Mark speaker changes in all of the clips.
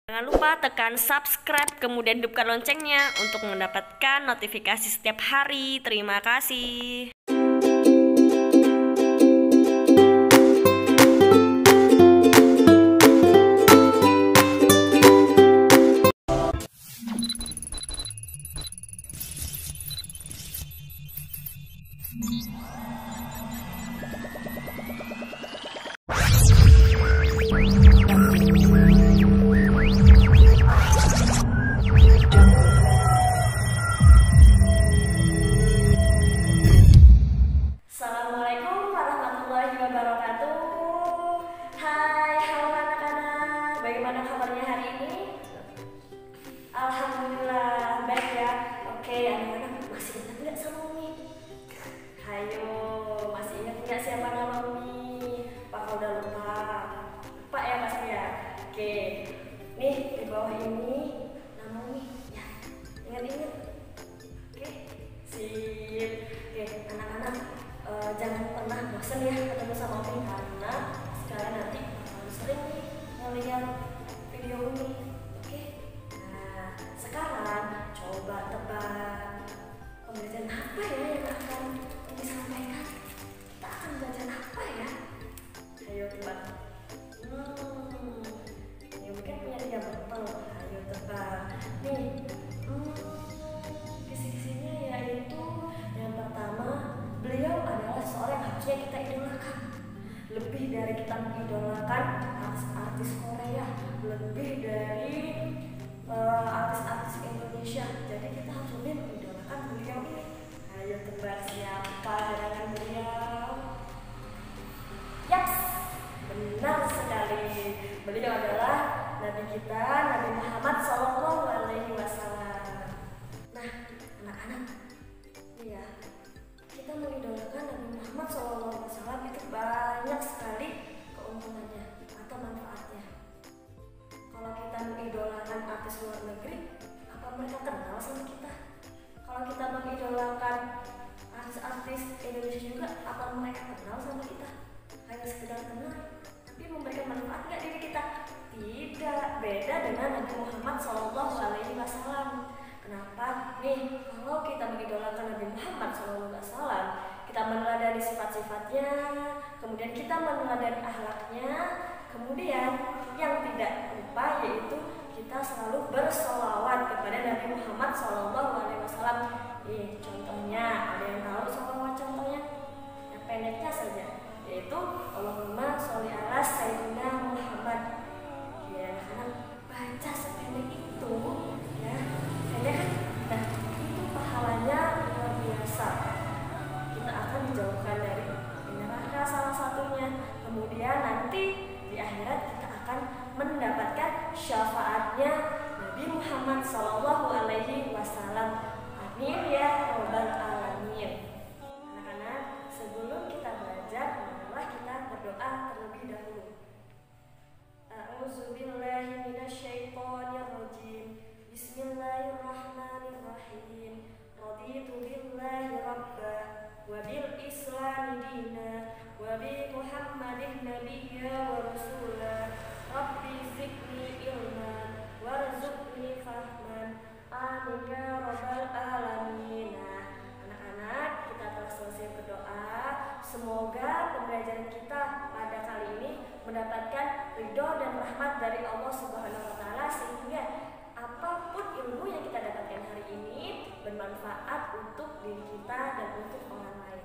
Speaker 1: Jangan lupa tekan subscribe, kemudian hidupkan loncengnya untuk mendapatkan notifikasi setiap hari. Terima kasih. Assalamualaikum warahmatullahi wabarakatuh. Hai, halo anak-anak. Bagaimana kabarnya hari ini? Alhamdulillah baik ya. Oke, anak-anak masih ingat nggak sama Umi? Hayo, masih ingat nggak siapa nama Umi? Apa udah lupa? Lupa ya pasti ya. Oke, nih di bawah ini nama Umi. Ya, ingat-ingat. Oke, sip. Oke, anak-anak. Jangan pernah bosan ya ketemu sama Umi, karena sekarang nanti akan sering nih ngeliat video Umi. Oke, nah sekarang coba tebak pembelajaran apa ya yang akan Umi sampaikan. Kita akan belajar apa ya? Ayo tebak. Ini Umi kan punya 3 botol. Ayo tebak. Nih, kisi-kisinya yaitu yang pertama, beliau adalah seorang yang harusnya kita idolakan. Lebih dari kita mengidolakan artis-artis Korea, lebih dari artis-artis Indonesia. Jadi kita harus lebih mengidolakan beliau ini. Ayo tebak siapa dengan beliau? Yaps, benar sekali. Beliau adalah Nabi kita, Nabi Muhammad SAW. Nah, anak-anak, ya, kita mengidolakan Nabi Muhammad SAW itu banyak sekali keuntungannya atau manfaatnya. Kalau kita mengidolakan artis luar negeri, apa mereka kenal sama kita? Kalau kita mengidolakan artis-artis Indonesia juga, apa mereka kenal sama kita? Hanya sekedar kenal, tapi memberikan manfaat nggak diri kita? Tidak, beda dengan Nabi Muhammad SAW. Kenapa? Nih, kalau kita mengidolakan Nabi Muhammad SAW, kita meneladani sifat-sifatnya, kemudian kita meneladani akhlaknya, kemudian yang tidak lupa yaitu kita selalu bersolawat kepada Nabi Muhammad SAW. Contohnya, ada yang tahu solawat contohnya? Yang pendeknya saja, yaitu Allahumma sholli ala Sayyidina Muhammad. Ya, anak baca sependek itu, ya. Nah, itu pahalanya luar biasa. Kita akan dijauhkan dari neraka salah satunya. Kemudian nanti di akhirat kita akan mendapatkan syafaatnya Nabi Muhammad SAW. Amin ya rabbal alamin. Anak-anak, sebelum kita belajar, marilah kita berdoa terlebih dahulu. A'udzubillahi minasyaitonirrajim. Bismillahirrahmanirrahim. Raditu billahi rabba wa bil islami dina wa bi Muhammadin nabiyya wa rasula. Rabbi zidni ilman warzuqni fahman. Amin ya rabbal alamin. Anak-anak, kita telah selesai berdoa. Semoga pembelajaran kita pada kali ini mendapatkan ridho dan rahmat dari Allah Subhanahu wa taala, sehingga apapun ilmu yang kita dapatkan hari ini bermanfaat untuk diri kita dan untuk orang lain.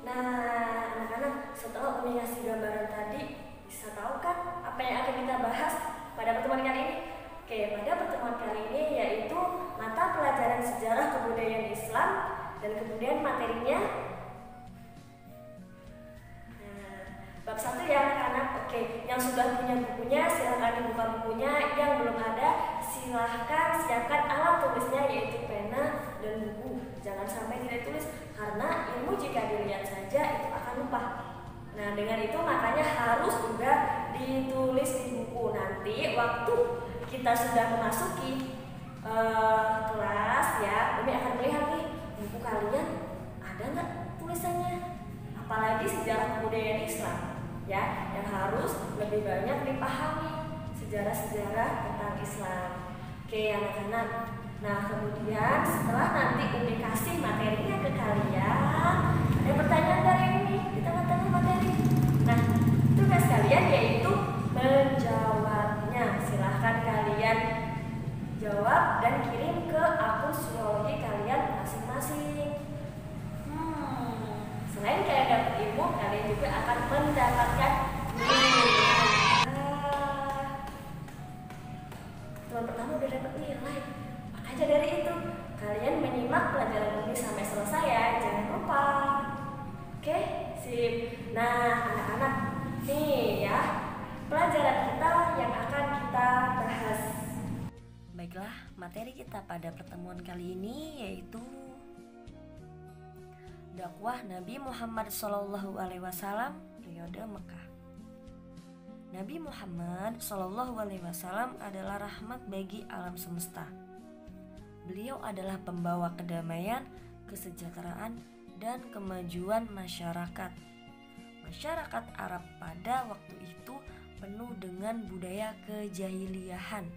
Speaker 1: Nah, anak-anak, setelah Umi ngasih gambaran tadi, bisa tahu kan apa yang akan kita bahas pada pertemuan kali ini? Oke, pada pertemuan kali ini yaitu mata pelajaran sejarah kebudayaan Islam, dan kemudian materinya bab 1 ya anak-anak. Oke, yang sudah punya bukunya silahkan dibuka bukunya, yang belum ada silahkan siapkan alat tulisnya yaitu pena dan buku. Jangan sampai tidak tulis, karena ilmu jika dilihat saja itu akan lupa. Nah, dengan itu makanya harus juga ditulis di buku. Nanti waktu kita sudah memasuki kelas ya, Umi akan melihat nih buku kalian ada nggak tulisannya, apalagi sejarah kebudayaan Islam ya, yang harus lebih banyak dipahami. sejarah-sejarah tentang Islam. Oke anak-anak. Nah kemudian setelah nanti Umi kasih materinya ke kalian, ada pertanyaan dari Umi di tengah-tengah materi. Nah tugas kalian yaitu menjawabnya. Silahkan kalian jawab dan kirim ke akun psikologi kalian masing-masing. Selain kalian dapat ilmu, kalian juga akan mendapatkan nilai. Teman pertama udah dapat nilai. Maka aja dari itu, kalian menyimak pelajaran ini sampai selesai ya, jangan lupa. Oke, sip. Nah, anak-anak, nih ya, pelajaran kita yang akan kita bahas. Baiklah, materi kita pada pertemuan kali ini yaitu dakwah Nabi Muhammad SAW periode Mekah. Nabi Muhammad SAW adalah rahmat bagi alam semesta. Beliau adalah pembawa kedamaian, kesejahteraan, dan kemajuan masyarakat. Masyarakat Arab pada waktu itu penuh dengan budaya kejahiliahan.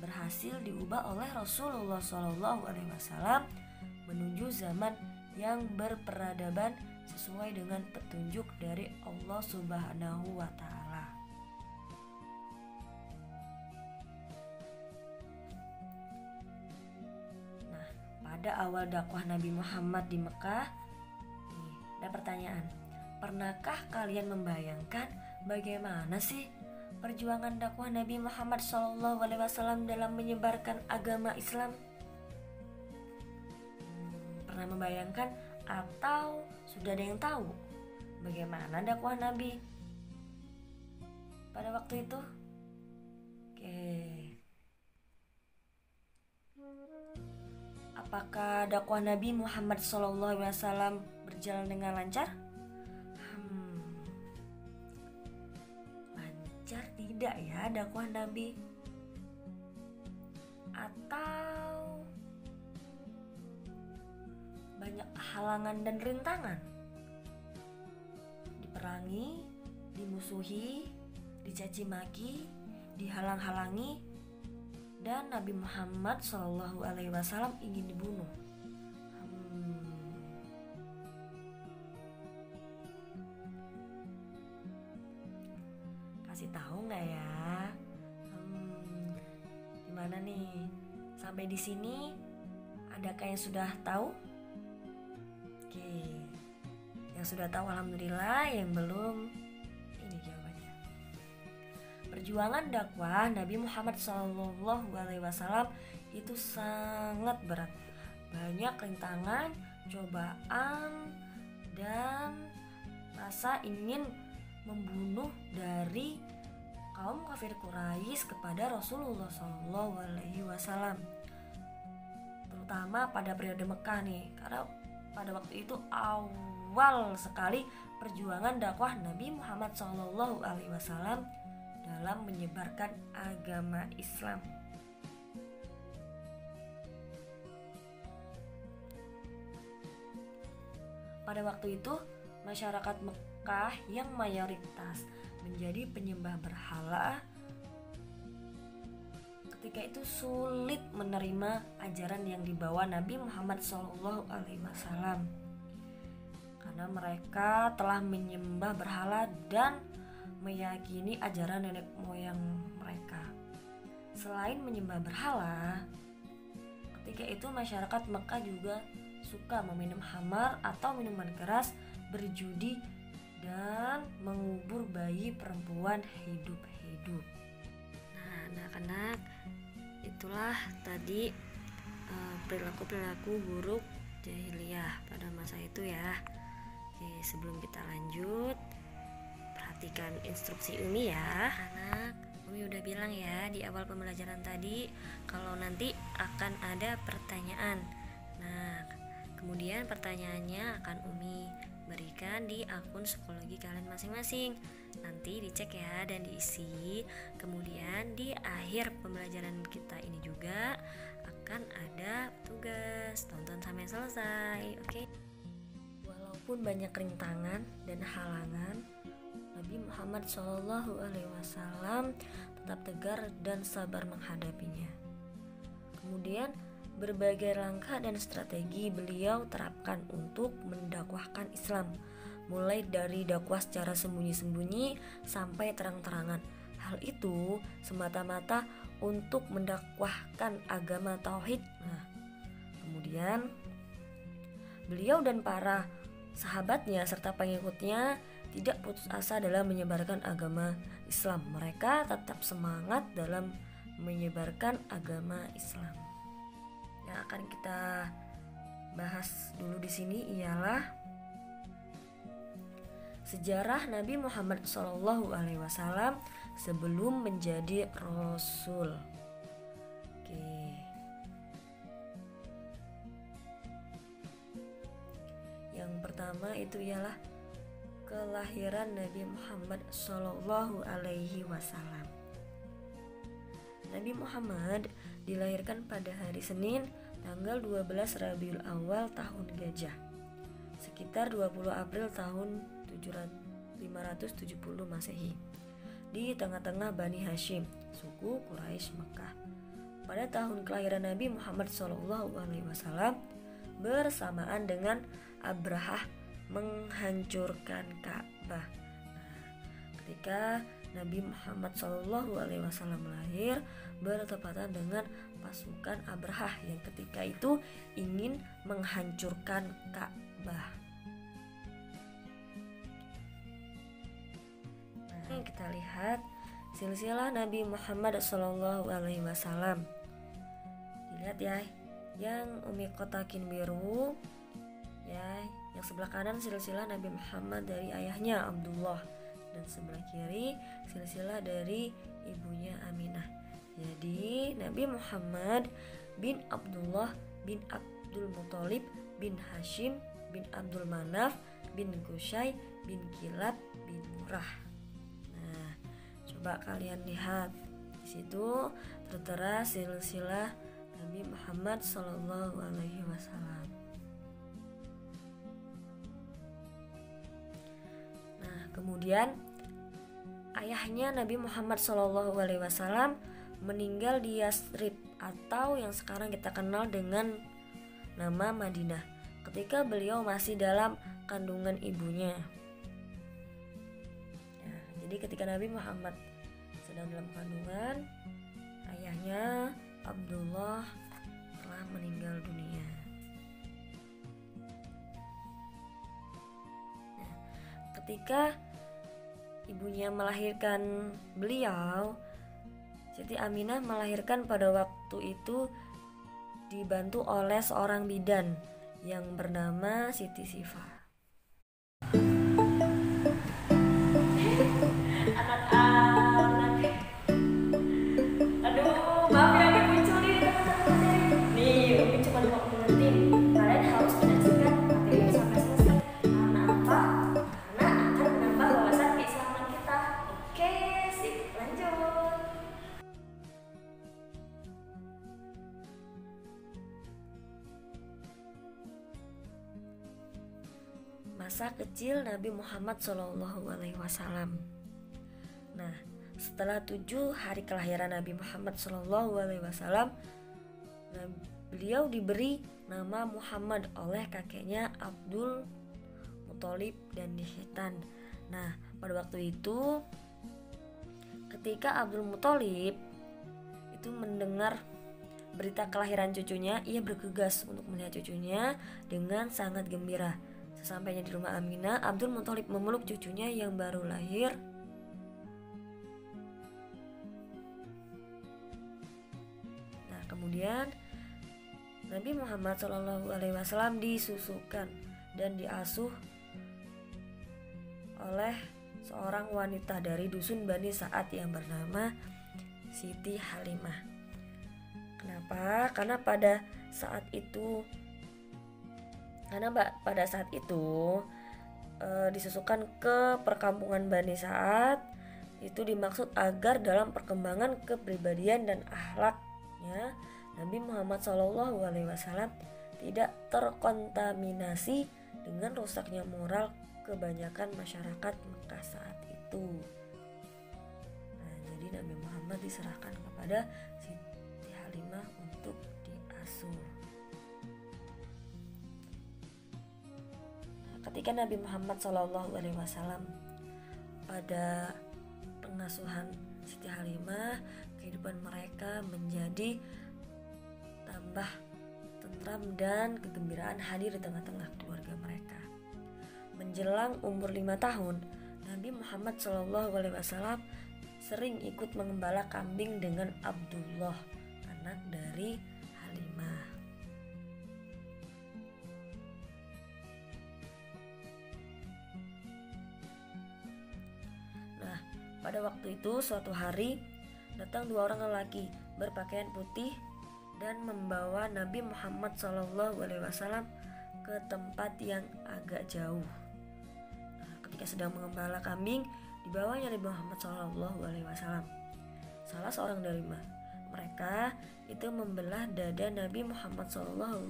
Speaker 1: Berhasil diubah oleh Rasulullah SAW menuju zaman yang berperadaban sesuai dengan petunjuk dari Allah Subhanahu wa Ta'ala. Nah, pada awal dakwah Nabi Muhammad di Mekah, nih, ada pertanyaan. Pernahkah kalian membayangkan bagaimana sih perjuangan dakwah Nabi Muhammad SAW dalam menyebarkan agama Islam? Pernah membayangkan atau sudah ada yang tahu bagaimana dakwah Nabi pada waktu itu? Oke. Apakah dakwah Nabi Muhammad SAW berjalan dengan lancar? Lancar tidak ya dakwah Nabi? Atau banyak halangan dan rintangan? Diperangi, dimusuhi, dicaci maki, dihalang-halangi, dan Nabi Muhammad SAW ingin dibunuh. Kasih tahu nggak ya? Gimana nih? Sampai di sini, adakah yang sudah tahu? Oke, yang sudah tahu alhamdulillah, yang belum ini jawabannya. Perjuangan dakwah Nabi Muhammad SAW itu sangat berat. Banyak rintangan, cobaan, dan rasa ingin membunuh dari kaum kafir Quraisy kepada Rasulullah SAW. Terutama pada periode Mekah nih, karena pada waktu itu awal sekali perjuangan dakwah Nabi Muhammad SAW dalam menyebarkan agama Islam. Pada waktu itu masyarakat Mekah yang mayoritas menjadi penyembah berhala ketika itu sulit menerima ajaran yang dibawa Nabi Muhammad SAW karena mereka telah menyembah berhala dan meyakini ajaran nenek moyang mereka. Selain menyembah berhala, ketika itu masyarakat Mekah juga suka meminum khamar atau minuman keras, berjudi, dan mengubur bayi perempuan hidup-hidup. Nah, anak-anak, itulah tadi perilaku-perilaku buruk jahiliyah pada masa itu ya. Oke, sebelum kita lanjut, perhatikan instruksi Umi ya. Anak, Umi udah bilang ya di awal pembelajaran tadi kalau nanti akan ada pertanyaan. Nah, kemudian pertanyaannya akan Umi berikan di akun psikologi kalian masing-masing. Nanti dicek ya dan diisi. Kemudian di akhir pembelajaran kita ini juga akan ada tugas. Tonton sampai selesai, oke? Walaupun banyak rintangan dan halangan, Nabi Muhammad SAW
Speaker 2: tetap tegar dan sabar menghadapinya. Kemudian berbagai langkah dan strategi beliau terapkan untuk mendakwahkan Islam, mulai dari dakwah secara sembunyi-sembunyi sampai terang-terangan. Hal itu semata-mata untuk mendakwahkan agama tauhid. Nah, kemudian beliau dan para sahabatnya serta pengikutnya tidak putus asa dalam menyebarkan agama Islam. Mereka tetap semangat dalam menyebarkan agama Islam. Yang akan kita bahas dulu di sini ialah sejarah Nabi Muhammad SAW sebelum menjadi Rasul. Oke. Yang pertama itu ialah kelahiran Nabi Muhammad SAW. Nabi Muhammad dilahirkan pada hari Senin tanggal 12 Rabiul Awal tahun Gajah, sekitar 20 April tahun 570 Masehi, di tengah-tengah Bani Hashim, suku Quraisy Mekah. Pada tahun kelahiran Nabi Muhammad SAW bersamaan dengan Abrahah menghancurkan Ka'bah. Ketika Nabi Muhammad SAW lahir bertepatan dengan pasukan Abrahah yang ketika itu ingin menghancurkan Ka'bah. Nah, kita lihat silsilah Nabi Muhammad SAW. Dilihat ya, yang umi kotakin biru ya, yang sebelah kanan silsilah Nabi Muhammad dari ayahnya Abdullah, dan sebelah kiri silsilah dari ibunya Aminah. Jadi Nabi Muhammad bin Abdullah bin Abdul Muthalib bin Hashim bin Abdul Manaf bin Qusay bin Kilab bin Murrah. Nah, coba kalian lihat di situ tertera silsilah Nabi Muhammad SAW. Nah, kemudian ayahnya Nabi Muhammad SAW meninggal di Yasrib atau yang sekarang kita kenal dengan nama Madinah ketika beliau masih dalam kandungan ibunya. Nah, jadi ketika Nabi Muhammad sedang dalam kandungan, ayahnya Abdullah telah meninggal dunia. Nah, ketika ibunya melahirkan beliau, Siti Aminah melahirkan pada waktu itu dibantu oleh seorang bidan yang bernama Siti Sifa.
Speaker 1: Anak-anak, aduh, maaf ya Umi muncul nih teman-teman. Nih, Umi cuma mau ngingetin, kalian harus menyaksikan materi sampai selesai. Karena apa? Karena akan menambah wawasan keislaman kita. Oke, sip, lanjut.
Speaker 2: Masa kecil Nabi Muhammad SAW. Nah, setelah 7 hari kelahiran Nabi Muhammad SAW, beliau diberi nama Muhammad oleh kakeknya Abdul Muthalib dan Hitan. Nah, pada waktu itu ketika Abdul Muthalib itu mendengar berita kelahiran cucunya, ia bergegas untuk melihat cucunya dengan sangat gembira. Sesampainya di rumah Aminah, Abdul Muthalib memeluk cucunya yang baru lahir. Nah, kemudian Nabi Muhammad SAW disusukan dan diasuh oleh seorang wanita dari dusun Bani Sa'ad yang bernama Siti Halimah. Kenapa? Karena pada saat itu disusukan ke perkampungan Bani Sa'ad itu dimaksud agar dalam perkembangan kepribadian dan akhlaknya Nabi Muhammad SAW tidak terkontaminasi dengan rusaknya moral kebanyakan masyarakat Mekah saat itu. Nah, jadi Nabi Muhammad Muhammad diserahkan kepada Siti Halimah untuk diasuh. Ketika Nabi Muhammad SAW pada pengasuhan Siti Halimah, kehidupan mereka menjadi tambah tentram dan kegembiraan hadir di tengah-tengah keluarga mereka. Menjelang umur 5 tahun, Nabi Muhammad SAW sering ikut mengembala kambing dengan Abdullah, anak dari Halimah. Nah, pada waktu itu suatu hari datang 2 orang lelaki berpakaian putih dan membawa Nabi Muhammad SAW ke tempat yang agak jauh. Nah, ketika sedang mengembala kambing, dibawanya Nabi Muhammad SAW. Salah seorang dari mereka itu membelah dada Nabi Muhammad SAW.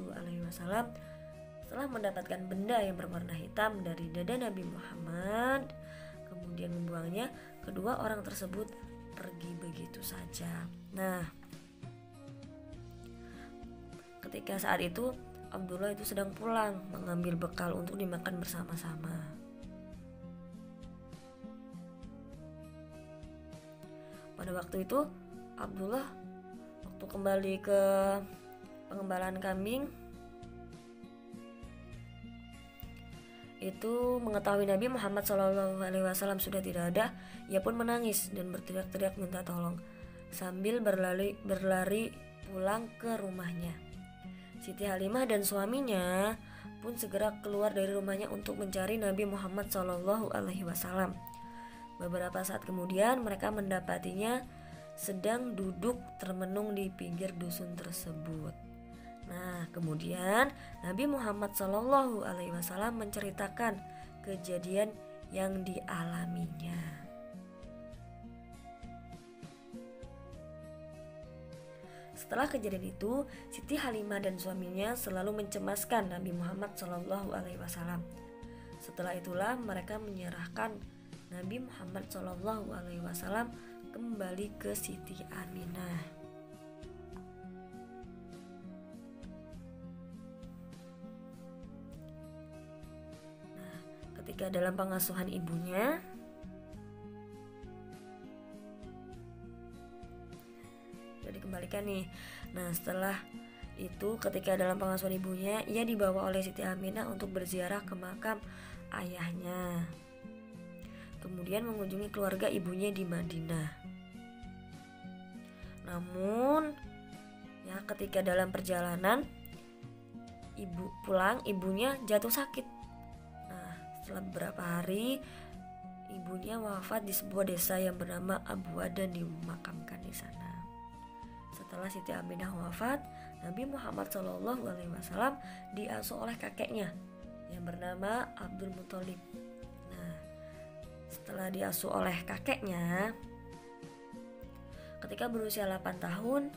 Speaker 2: Setelah mendapatkan benda yang berwarna hitam dari dada Nabi Muhammad, kemudian membuangnya, kedua orang tersebut pergi begitu saja. Nah, ketika saat itu Abdullah itu sedang pulang mengambil bekal untuk dimakan bersama-sama. Pada waktu itu Abdullah waktu kembali ke pengembalaan kambing itu mengetahui Nabi Muhammad SAW sudah tidak ada. Ia pun menangis dan berteriak-teriak minta tolong sambil berlari pulang ke rumahnya. Siti Halimah dan suaminya pun segera keluar dari rumahnya untuk mencari Nabi Muhammad SAW. Beberapa saat kemudian mereka mendapatinya sedang duduk termenung di pinggir dusun tersebut. Nah, kemudian Nabi Muhammad SAW menceritakan kejadian yang dialaminya. Setelah kejadian itu, Siti Halimah dan suaminya selalu mencemaskan Nabi Muhammad SAW. Setelah itulah mereka menyerahkan Nabi Muhammad SAW kembali ke Siti Aminah. Ketika dalam pengasuhan ibunya, sudah dikembalikan nih. Nah, setelah itu ketika dalam pengasuhan ibunya, ia dibawa oleh Siti Aminah untuk berziarah ke makam ayahnya. Kemudian mengunjungi keluarga ibunya di Madinah. Namun, ya ketika dalam perjalanan ibunya jatuh sakit. Setelah beberapa hari, ibunya wafat di sebuah desa yang bernama Abwa dan dimakamkan di sana. Setelah Siti Aminah wafat, Nabi Muhammad SAW diasuh oleh kakeknya yang bernama Abdul Muthalib. Nah, setelah diasuh oleh kakeknya, ketika berusia 8 tahun,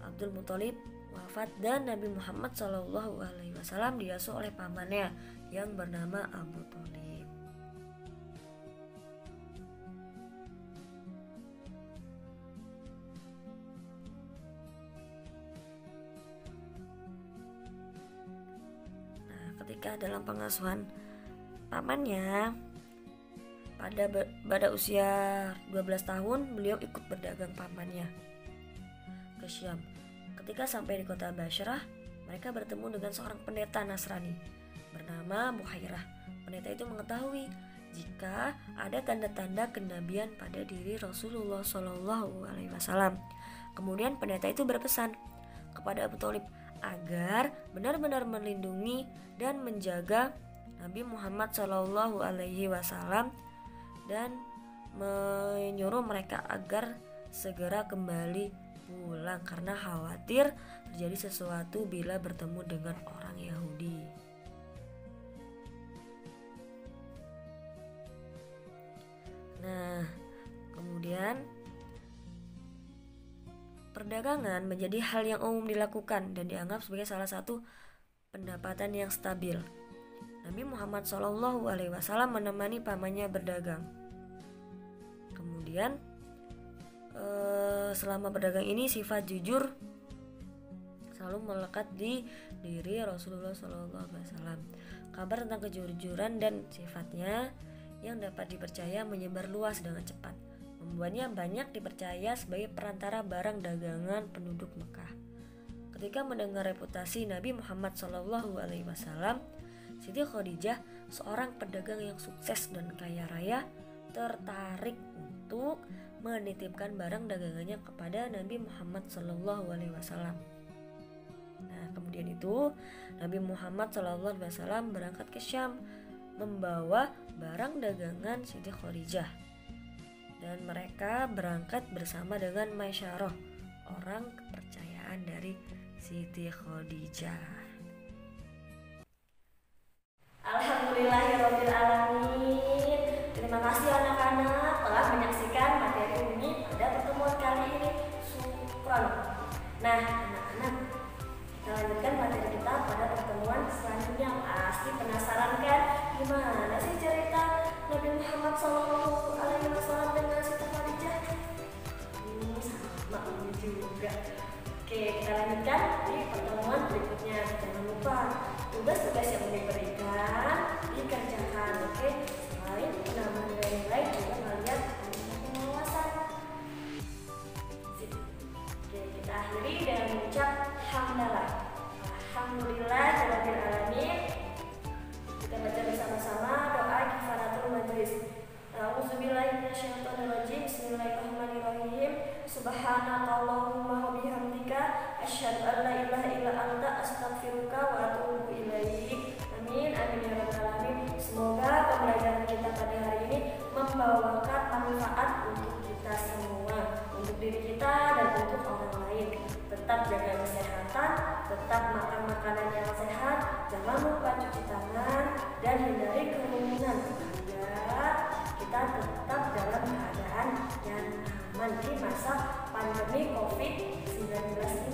Speaker 2: Abdul Muthalib wafat dan Nabi Muhammad SAW diasuh oleh pamannya yang bernama Abu Thalib. Nah, ketika dalam pengasuhan pamannya, pada usia 12 tahun beliau ikut berdagang pamannya ke Syam. Ketika sampai di kota Bashrah, mereka bertemu dengan seorang pendeta Nasrani bernama Buhairah. Pendeta itu mengetahui jika ada tanda-tanda kenabian pada diri Rasulullah SAW. Kemudian pendeta itu berpesan kepada Abu Thalib agar benar-benar melindungi dan menjaga Nabi Muhammad SAW dan menyuruh mereka agar segera kembali pulang karena khawatir terjadi sesuatu bila bertemu dengan orang Yahudi. Nah, kemudian perdagangan menjadi hal yang umum dilakukan dan dianggap sebagai salah satu pendapatan yang stabil. Nabi Muhammad SAW menemani pamannya berdagang. Kemudian selama berdagang ini sifat jujur selalu melekat di diri Rasulullah SAW. Kabar tentang kejujuran dan sifatnya yang dapat dipercaya menyebar luas dengan cepat, membuatnya banyak dipercaya sebagai perantara barang dagangan penduduk Mekah. Ketika mendengar reputasi Nabi Muhammad SAW, Siti Khadijah, seorang pedagang yang sukses dan kaya raya, tertarik untuk menitipkan barang dagangannya kepada Nabi Muhammad SAW. Nah, kemudian itu Nabi Muhammad SAW berangkat ke Syam membawa barang dagangan Siti Khadijah, dan mereka berangkat bersama dengan Maisyarah, orang kepercayaan dari Siti Khadijah.
Speaker 1: Alhamdulillahirrabbilalamin. Terima kasih anak-anak telah menyaksikan materi ini pada pertemuan kali ini. Syukron. Nah, anak-anak, kita lanjutkan materi kita pada pertemuan selanjutnya. Pasti penasaran kan gimana sih cerita Nabi Muhammad SAW dengan Siti Khadijah? Sama ini juga. Oke, kita lanjutkan di pertemuan berikutnya. Jangan lupa tugas-tugas yang diberikan dikerjakan. Oke, selain menambah nilai-nilai juga kalian punya pengawasan. Oke, kita akhiri dengan mengucap hamdalah. Alhamdulillahirabbil alamin. Kita baca bersama-sama doa kifaratul majlis. A'udzubillahi minasyaitonirrajim. Bismillahirrahmanirrahim. Subhanakallahumma wa bihamdika asyhadu an la ilaha illa anta astaghfiruka wa atubu ilaik. Amin amin ya rabbal alamin. Semoga pembelajaran kita pada hari ini membawakan manfaat untuk kita semua, untuk diri kita dan untuk orang lain. Tetap jaga kesehatan, tetap makan makanan yang sehat, jangan lupa cuci tangan dan hindari kerumunan agar kita tetap dalam keadaan yang aman di masa pandemi COVID-19 ini.